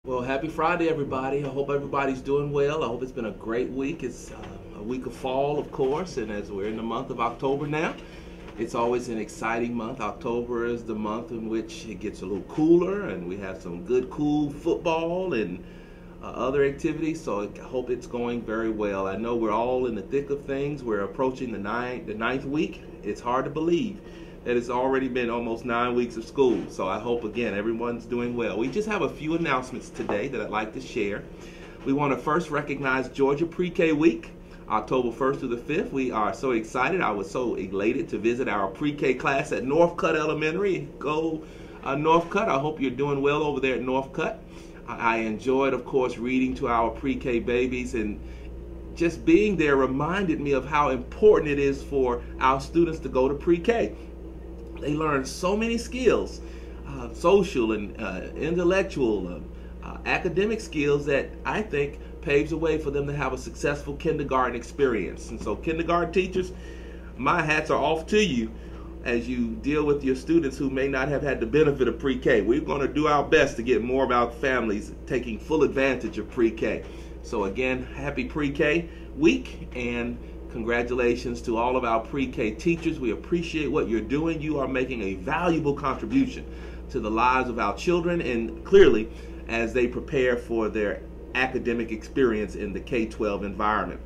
Well, happy Friday, everybody. I hope everybody's doing well. I hope it's been a great week. It's a week of fall, of course, and as we're in the month of October now, it's always an exciting month. October is the month in which it gets a little cooler, and we have some good, cool football and other activities, so I hope it's going very well. I know we're all in the thick of things. We're approaching the ninth week. It's hard to believe that it's already been almost 9 weeks of school. So I hope, again, everyone's doing well. We just have a few announcements today that I'd like to share. We want to first recognize Georgia Pre-K Week, October 1st through the 5th. We are so excited. I was so elated to visit our pre-K class at Northcutt Elementary. Go Northcutt. I hope you're doing well over there at Northcutt. I enjoyed, of course, reading to our pre-K babies, and just being there reminded me of how important it is for our students to go to pre-K. They learn so many skills, social and intellectual, academic skills that I think paves the way for them to have a successful kindergarten experience. And so kindergarten teachers, my hats are off to you as you deal with your students who may not have had the benefit of pre-K. We're going to do our best to get more of our families taking full advantage of pre-K. So again, happy pre-K week, and congratulations to all of our pre-K teachers. We appreciate what you're doing. You are making a valuable contribution to the lives of our children, and clearly as they prepare for their academic experience in the K-12 environment.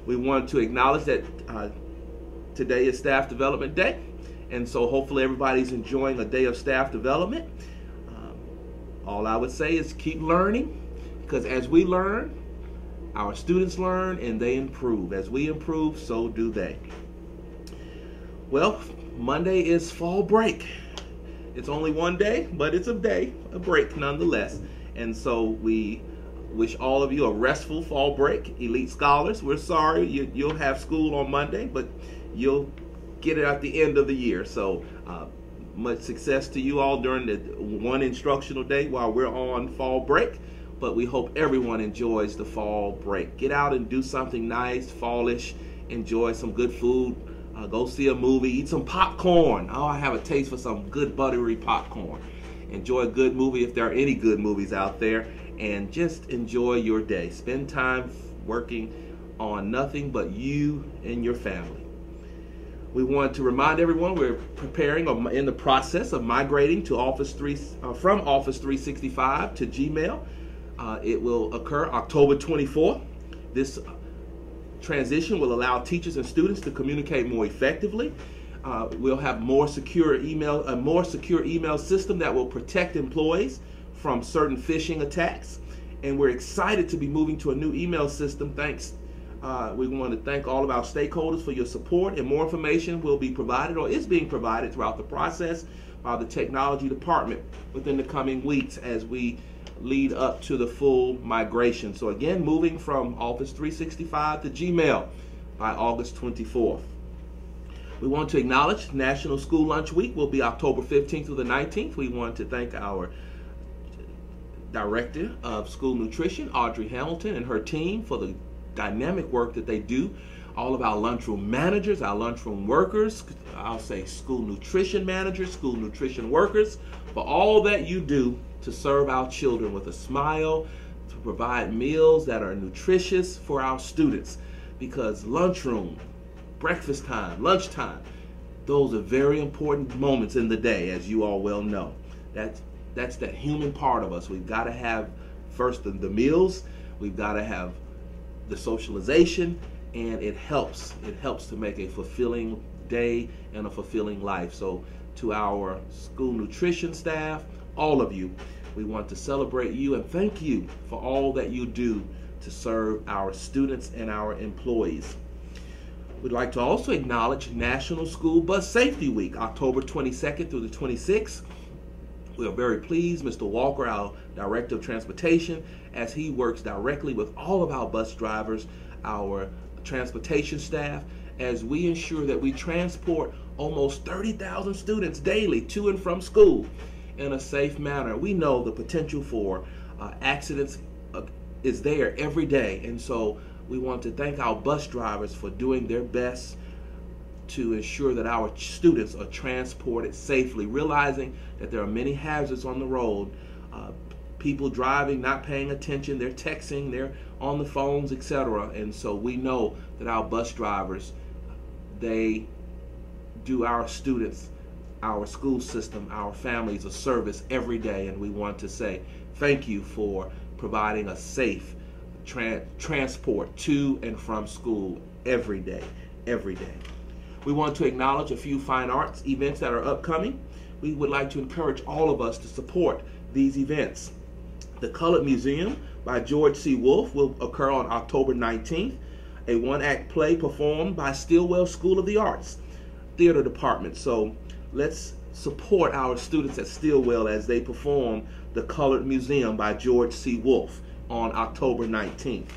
We want to acknowledge that today is Staff Development Day, and so hopefully everybody's enjoying a day of staff development. All I would say is keep learning, because as we learn, our students learn and they improve. As we improve, so do they. Well, Monday is fall break. It's only one day, but it's a break nonetheless. And so we wish all of you a restful fall break. Elite Scholars, we're sorry you'll have school on Monday, but you'll get it at the end of the year. So much success to you all during the one instructional day while we're on fall break. But we hope everyone enjoys the fall break. Get out and do something nice, fallish. Enjoy some good food. Go see a movie. Eat some popcorn. Oh, I have a taste for some good buttery popcorn. Enjoy a good movie if there are any good movies out there. And just enjoy your day. Spend time working on nothing but you and your family. We want to remind everyone we're preparing or in the process of migrating to from Office 365 to Gmail. It will occur October 24th. This transition will allow teachers and students to communicate more effectively. We'll have a more secure email system that will protect employees from certain phishing attacks. And we're excited to be moving to a new email system. Thanks. We want to thank all of our stakeholders for your support, and more information will be provided or is being provided throughout the process by the technology department within the coming weeks as we lead up to the full migration. So again, moving from Office 365 to Gmail by August 24th. We want to acknowledge National School Lunch Week will be October 15th through the 19th. We want to thank our Director of School Nutrition, Audrey Hamilton, and her team for the dynamic work that they do. All of our lunchroom managers, our lunchroom workers, I'll say school nutrition managers, school nutrition workers, for all that you do to serve our children with a smile, to provide meals that are nutritious for our students. Because lunchroom, breakfast time, lunchtime, those are very important moments in the day, as you all well know. That's that human part of us. We've got to have first the meals, we've got to have the socialization, and it helps to make a fulfilling day and a fulfilling life. So to our school nutrition staff, all of you, we want to celebrate you and thank you for all that you do to serve our students and our employees. We'd like to also acknowledge National School Bus Safety Week, October 22nd through the 26th. We are very pleased, Mr. Walker, our Director of Transportation, as he works directly with all of our bus drivers, our transportation staff, as we ensure that we transport almost 30,000 students daily to and from school in a safe manner. We know the potential for accidents is there every day, and so we want to thank our bus drivers for doing their best to ensure that our students are transported safely, realizing that there are many hazards on the road. people driving, not paying attention, they're texting, they're on the phones, etc. And so we know that our bus drivers, they do our students, our school system, our families a service every day, and we want to say thank you for providing a safe transport to and from school every day, every day. We want to acknowledge a few fine arts events that are upcoming. We would like to encourage all of us to support these events. The Colored Museum by George C. Wolfe will occur on October 19th, a one-act play performed by Stillwell School of the Arts Theater Department. So let's support our students at Stillwell as they perform The Colored Museum by George C. Wolfe on October 19th.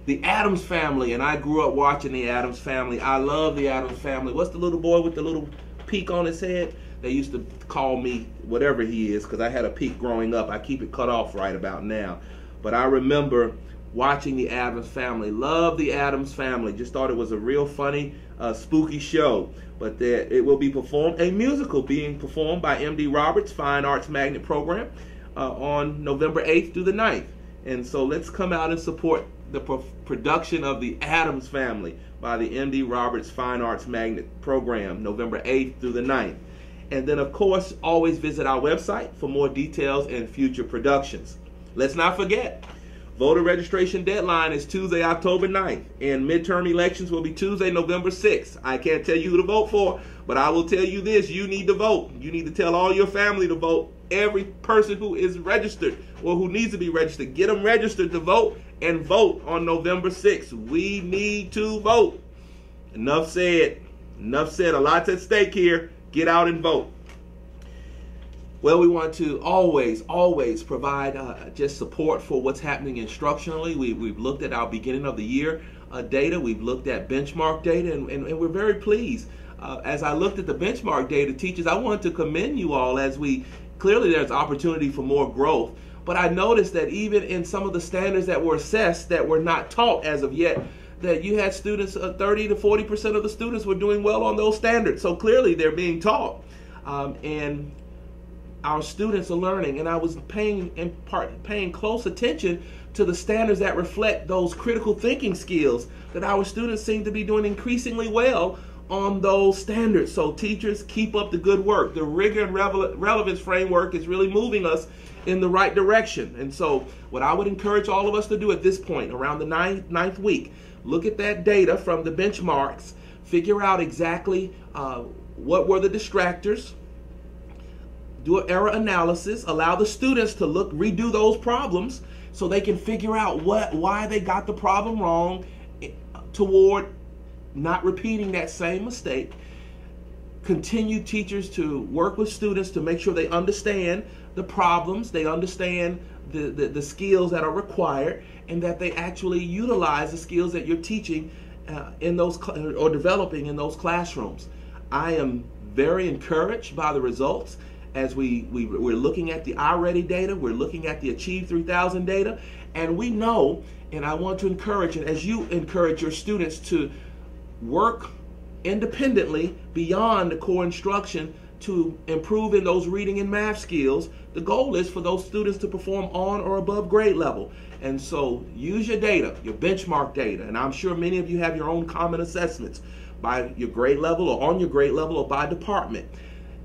The Addams Family, and I grew up watching The Addams Family. I love The Addams Family. What's the little boy with the little peak on his head? They used to call me whatever he is because I had a peak growing up. I keep it cut off right about now. But I remember watching The Addams Family. Love The Addams Family. Just thought it was a real funny, spooky show. But it will be performed, a musical being performed by M.D. Roberts Fine Arts Magnet Program on November 8th through the 9th. And so let's come out and support the production of The Addams Family by the M.D. Roberts Fine Arts Magnet Program, November 8th through the 9th. And then, of course, always visit our website for more details and future productions. Let's not forget, voter registration deadline is Tuesday, October 9th, and midterm elections will be Tuesday, November 6th. I can't tell you who to vote for, but I will tell you this: you need to vote. You need to tell all your family to vote. Every person who is registered or who needs to be registered, get them registered to vote and vote on November 6th. We need to vote. Enough said. Enough said. A lot's at stake here. Get out and vote. Well, we want to always provide just support for what's happening instructionally. We've looked at our beginning of the year data. We've looked at benchmark data, and we're very pleased. As I looked at the benchmark data, teachers, I want to commend you all as clearly there's opportunity for more growth. But I noticed that even in some of the standards that were assessed that were not taught as of yet, that you had students, 30 to 40% of the students were doing well on those standards. So clearly they're being taught. And our students are learning. And I was paying close attention to the standards that reflect those critical thinking skills, that our students seem to be doing increasingly well on those standards. So teachers, keep up the good work. The rigor and relevance framework is really moving us in the right direction. And so what I would encourage all of us to do at this point, around the ninth week, look at that data from the benchmarks, figure out exactly what were the distractors, do an error analysis, allow the students to redo those problems so they can figure out why they got the problem wrong toward not repeating that same mistake. Continue teachers to work with students to make sure they understand the problems, they understand the skills that are required, and that they actually utilize the skills that you're teaching in those or developing in those classrooms. I am very encouraged by the results as we're looking at the iReady data, we're looking at the Achieve 3000 data, and we know, and I want to encourage, and as you encourage your students to work independently beyond the core instruction to improve in those reading and math skills, the goal is for those students to perform on or above grade level. And so use your data, your benchmark data, and I'm sure many of you have your own common assessments by your grade level or on your grade level or by department.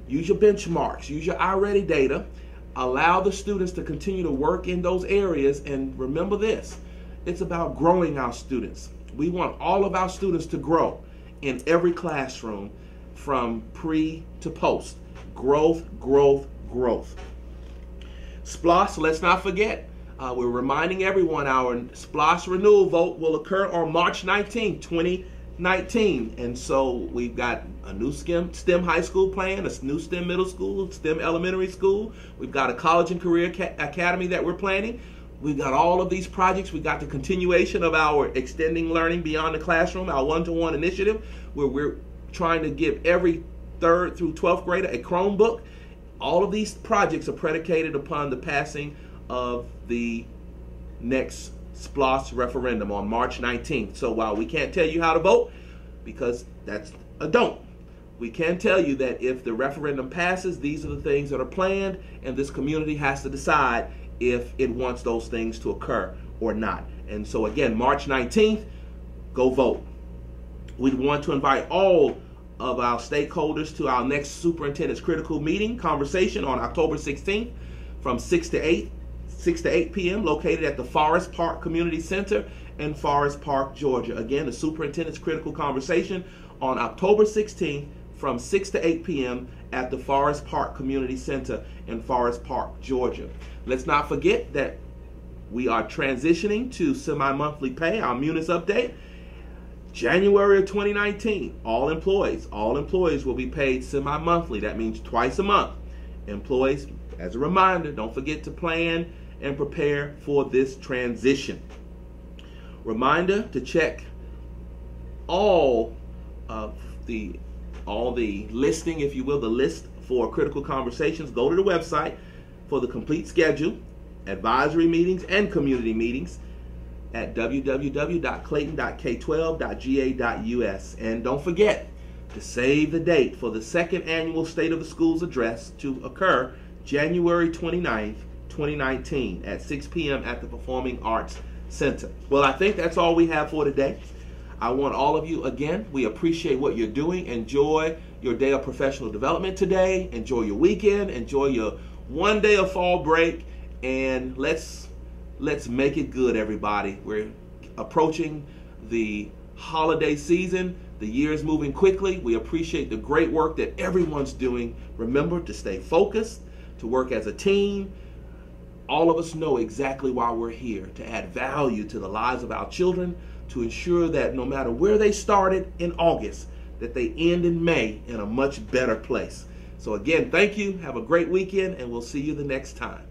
Use your benchmarks, use your iReady data, allow the students to continue to work in those areas, and remember this, it's about growing our students. We want all of our students to grow in every classroom from pre to post. Growth, growth, growth. SPLOS, let's not forget, we're reminding everyone our SPLOS renewal vote will occur on March 19, 2019. And so we've got a new STEM high school plan, a new STEM middle school, STEM elementary school. We've got a college and career academy that we're planning. We've got all of these projects. We've got the continuation of our extending learning beyond the classroom, our one-to-one initiative, where we're trying to give every 3rd through 12th grader a Chromebook. All of these projects are predicated upon the passing of the next SPLOS referendum on March 19th. So while we can't tell you how to vote, because that's a don't, we can tell you that if the referendum passes, these are the things that are planned, and this community has to decide if it wants those things to occur or not. And so again, March 19th, go vote. We want to invite all of our stakeholders to our next Superintendent's Critical Meeting conversation on October 16th from 6 to 8 p.m. located at the Forest Park Community Center in Forest Park, Georgia. Again, the Superintendent's Critical Conversation on October 16th from 6 to 8 p.m. at the Forest Park Community Center in Forest Park, Georgia. Let's not forget that we are transitioning to semi-monthly pay, our Munis update. January of 2019, all employees will be paid semi-monthly. That means twice a month. Employees, as a reminder, don't forget to plan and prepare for this transition. Reminder to check all the listing, if you will, the list for critical conversations. Go to the website for the complete schedule, advisory meetings, and community meetings at www.clayton.k12.ga.us. And don't forget to save the date for the second annual State of the Schools address to occur January 29th, 2019 at 6 p.m. at the Performing Arts Center. Well, I think that's all we have for today. I want all of you, again, we appreciate what you're doing. Enjoy your day of professional development today. Enjoy your weekend. Enjoy your one day of fall break. And let's make it good, everybody. We're approaching the holiday season. The year is moving quickly. We appreciate the great work that everyone's doing. Remember to stay focused, to work as a team. All of us know exactly why we're here, to add value to the lives of our children, to ensure that no matter where they started in August, that they end in May in a much better place. So again, thank you. Have a great weekend, and we'll see you the next time.